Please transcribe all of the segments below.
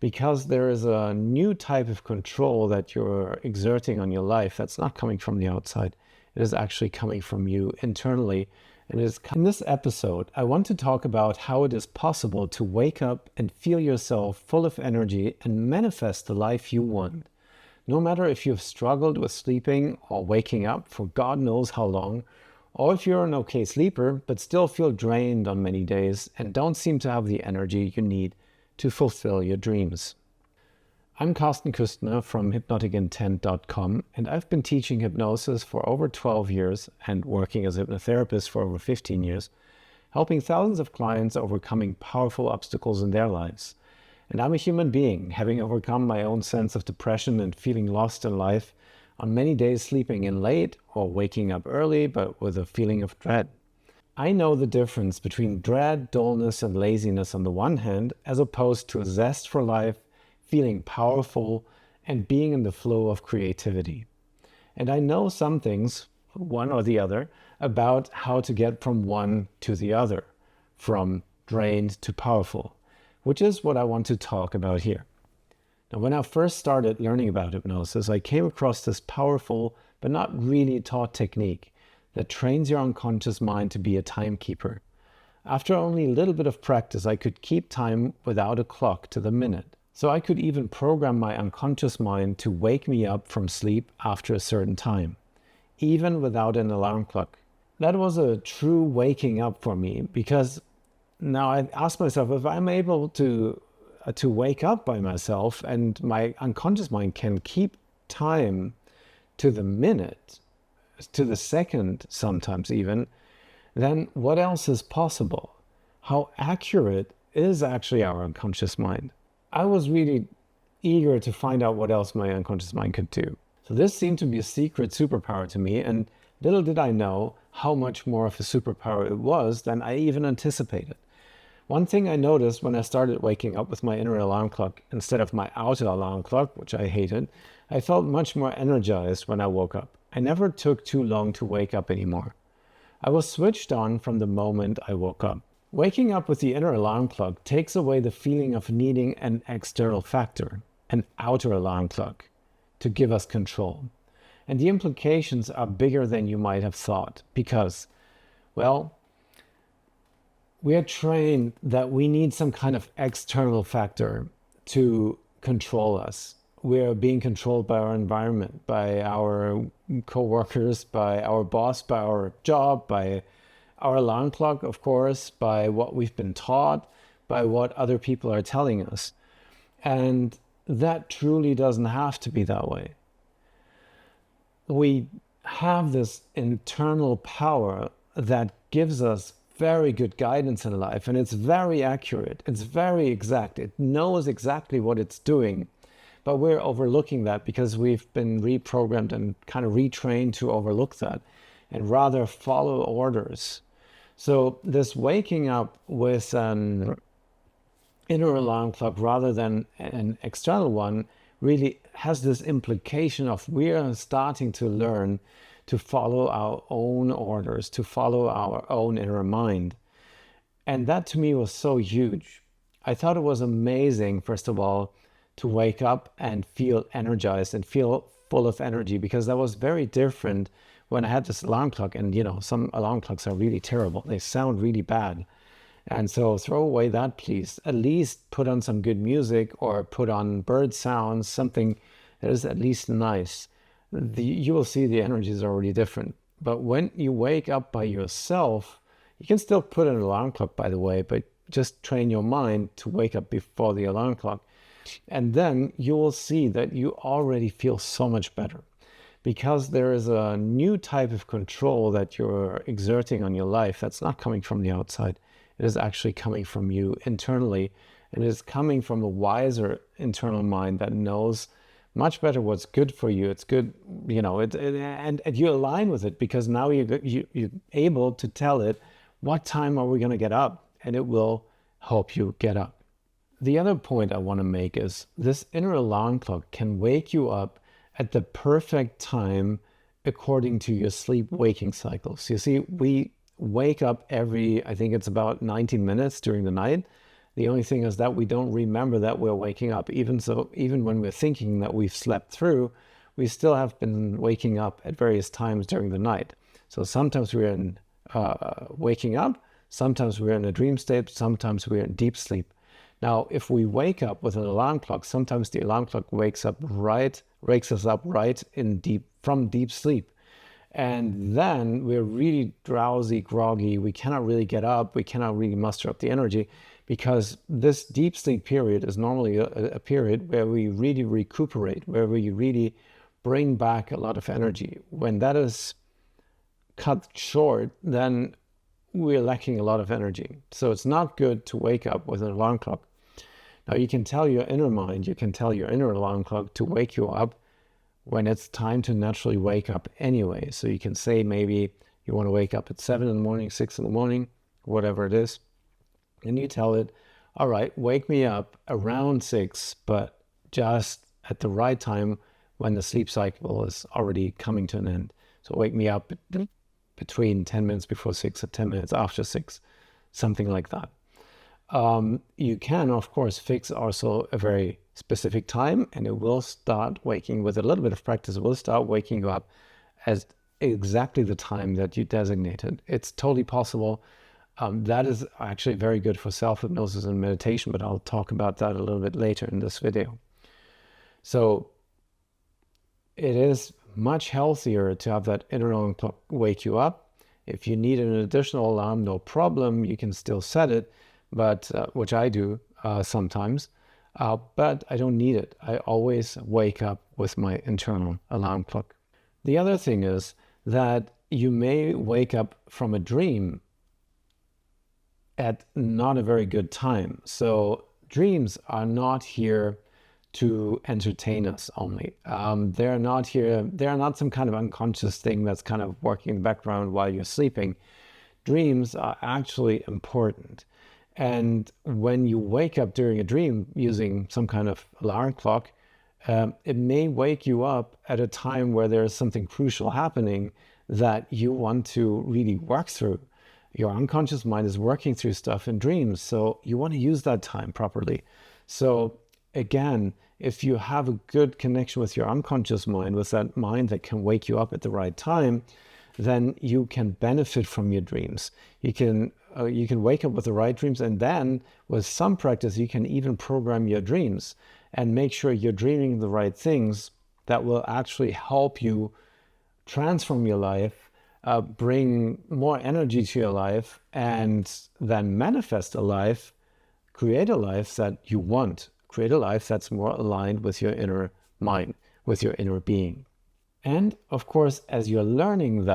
because there is a new type of control that you're exerting on your life that's not coming from the outside. It is actually coming from you internally. And in this episode, I want to talk about how it is possible to wake up and feel yourself full of energy and manifest the life you want. No matter if you've struggled with sleeping or waking up for God knows how long, or if you're an okay sleeper but still feel drained on many days and don't seem to have the energy you need to fulfill your dreams. I'm Carsten Küstner from hypnoticintent.com, and I've been teaching hypnosis for over 12 years and working as a hypnotherapist for over 15 years, helping thousands of clients overcoming powerful obstacles in their lives. And I'm a human being, having overcome my own sense of depression and feeling lost in life, on many days sleeping in late or waking up early, but with a feeling of dread. I know the difference between dread, dullness, and laziness on the one hand, as opposed to a zest for life, feeling powerful, and being in the flow of creativity. And I know some things, one or the other, about how to get from one to the other, from drained to powerful, which is what I want to talk about here. Now, when I first started learning about hypnosis, I came across this powerful but not really taught technique that trains your unconscious mind to be a timekeeper. After only a little bit of practice, I could keep time without a clock to the minute. So I could even program my unconscious mind to wake me up from sleep after a certain time, even without an alarm clock. That was a true waking up for me, because now I ask myself, if I'm able to wake up by myself and my unconscious mind can keep time to the minute, to the second sometimes even, then what else is possible? How accurate is actually our unconscious mind? I was really eager to find out what else my unconscious mind could do. So this seemed to be a secret superpower to me, and little did I know how much more of a superpower it was than I even anticipated. One thing I noticed when I started waking up with my inner alarm clock instead of my outer alarm clock, which I hated, I felt much more energized when I woke up. I never took too long to wake up anymore. I was switched on from the moment I woke up. Waking up with the inner alarm clock takes away the feeling of needing an external factor, an outer alarm clock, to give us control. And the implications are bigger than you might have thought because, well, we are trained that we need some kind of external factor to control us. We are being controlled by our environment, by our co-workers, by our boss, by our job, by our alarm clock, of course, by what we've been taught, by what other people are telling us. And that truly doesn't have to be that way. We have this internal power that gives us very good guidance in life, and it's very accurate. It's very exact. It knows exactly what it's doing. But we're overlooking that because we've been reprogrammed and kind of retrained to overlook that and rather follow orders. So this waking up with an inner alarm clock rather than an external one really has this implication of we're starting to learn to follow our own orders, to follow our own inner mind. And that to me was so huge. I thought it was amazing, first of all, to wake up and feel energized and feel full of energy, because that was very different when I had this alarm clock. And some alarm clocks are really terrible. They sound really bad. And so throw away that, please. At least put on some good music or put on bird sounds, something that is at least nice. You will see the energy is already different. But when you wake up by yourself, you can still put an alarm clock, by the way, but just train your mind to wake up before the alarm clock. And then you will see that you already feel so much better, because there is a new type of control that you're exerting on your life that's not coming from the outside. It is actually coming from you internally, and it is coming from a wiser internal mind that knows much better what's good for you. It's good, and you align with it, because now you're able to tell it, what time are we going to get up? And it will help you get up. The other point I want to make is this inner alarm clock can wake you up at the perfect time according to your sleep-waking cycles. You see, we wake up every, I think it's about 90 minutes during the night. The only thing is that we don't remember that we're waking up. Even when we're thinking that we've slept through, we still have been waking up at various times during the night. So sometimes we're in waking up, sometimes we're in a dream state, sometimes we're in deep sleep. Now, if we wake up with an alarm clock, sometimes the alarm clock wakes us up right from deep sleep. And then we're really drowsy, groggy. We cannot really get up. We cannot really muster up the energy, because this deep sleep period is normally a period where we really recuperate, where we really bring back a lot of energy. When that is cut short, then we're lacking a lot of energy. So it's not good to wake up with an alarm clock. Now, you can tell your inner mind, you can tell your inner alarm clock to wake you up when it's time to naturally wake up anyway. So you can say maybe you want to wake up at 7 in the morning, 6 in the morning, whatever it is. And you tell it, all right, wake me up around 6, but just at the right time when the sleep cycle is already coming to an end. So wake me up between 10 minutes before 6 and 10 minutes after 6, something like that. You can, of course, fix also a very specific time, and it will start waking, with a little bit of practice, it will start waking you up as exactly the time that you designated. It's totally possible. That is actually very good for self-hypnosis and meditation, but I'll talk about that a little bit later in this video. So it is much healthier to have that inner alarm clock wake you up. If you need an additional alarm, no problem, you can still set it, but which I do sometimes, but I don't need it. I always wake up with my internal alarm clock. The other thing is that you may wake up from a dream at not a very good time. So dreams are not here to entertain us only. They're not some kind of unconscious thing that's kind of working in the background while you're sleeping. Dreams are actually important. And when you wake up during a dream using some kind of alarm clock, it may wake you up at a time where there's something crucial happening that you want to really work through. Your unconscious mind is working through stuff in dreams, so you want to use that time properly. So again, if you have a good connection with your unconscious mind, with that mind that can wake you up at the right time, then you can benefit from your dreams. You can wake up with the right dreams, and then with some practice, you can even program your dreams and make sure you're dreaming the right things that will actually help you transform your life, bring more energy to your life, and then manifest a life, create a life that you want, create a life that's more aligned with your inner mind, with your inner being. And of course, as you're learning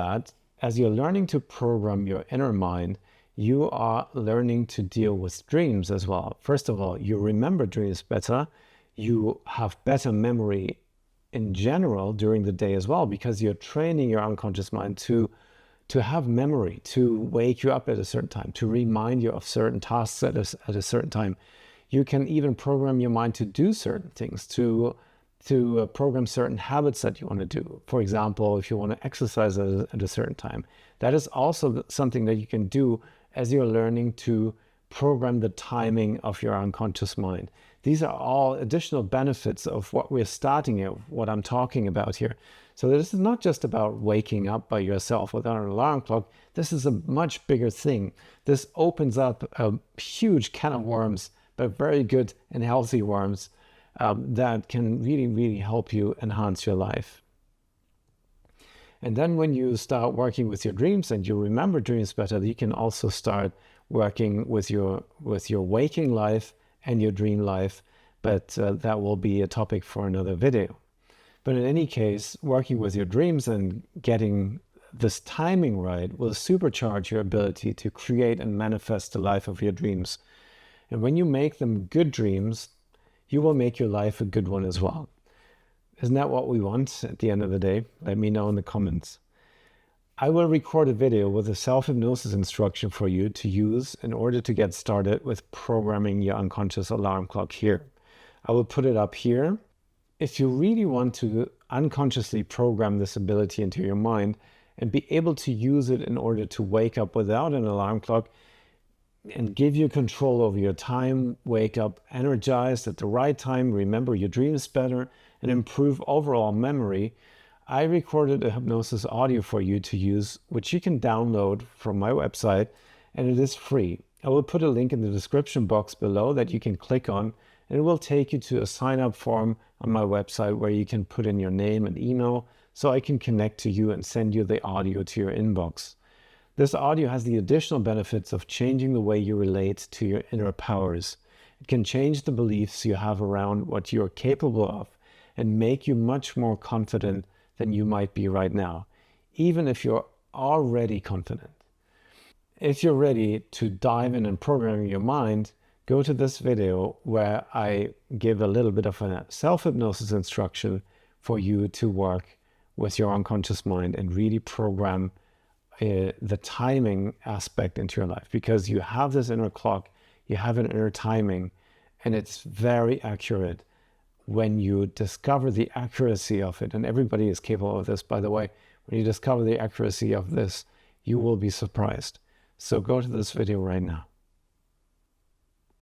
to program your inner mind, you are learning to deal with dreams as well. First of all, you remember dreams better. You have better memory in general during the day as well, because you're training your unconscious mind to have memory, to wake you up at a certain time, to remind you of certain tasks at a certain time. You can even program your mind to do certain things, to program certain habits that you want to do. For example, if you want to exercise at a certain time, that is also something that you can do as you're learning to program the timing of your unconscious mind. These are all additional benefits of what we're starting here, what I'm talking about here. So this is not just about waking up by yourself without an alarm clock. This is a much bigger thing. This opens up a huge can of worms, but very good and healthy worms that can really, really help you enhance your life. And then when you start working with your dreams and you remember dreams better, you can also start working with your waking life and your dream life, but that will be a topic for another video. But in any case, working with your dreams and getting this timing right will supercharge your ability to create and manifest the life of your dreams. And when you make them good dreams, you will make your life a good one as well. Isn't that what we want at the end of the day? Let me know in the comments. I will record a video with a self-hypnosis instruction for you to use in order to get started with programming your unconscious alarm clock here. I will put it up here. If you really want to unconsciously program this ability into your mind and be able to use it in order to wake up without an alarm clock, and give you control over your time, wake up energized at the right time, remember your dreams better, and improve overall memory, I recorded a hypnosis audio for you to use, which you can download from my website, and it is free. I will put a link in the description box below that you can click on, and it will take you to a sign-up form on my website where you can put in your name and email so I can connect to you and send you the audio to your inbox. This audio has the additional benefits of changing the way you relate to your inner powers. It can change the beliefs you have around what you're capable of and make you much more confident than you might be right now, even if you're already confident. If you're ready to dive in and program your mind, go to this video where I give a little bit of a self-hypnosis instruction for you to work with your unconscious mind and really program the timing aspect into your life, because you have this inner clock, you have an inner timing, and it's very accurate when you discover the accuracy of it. And everybody is capable of this, by the way. When you discover the accuracy of this, you will be surprised. So go to this video right now.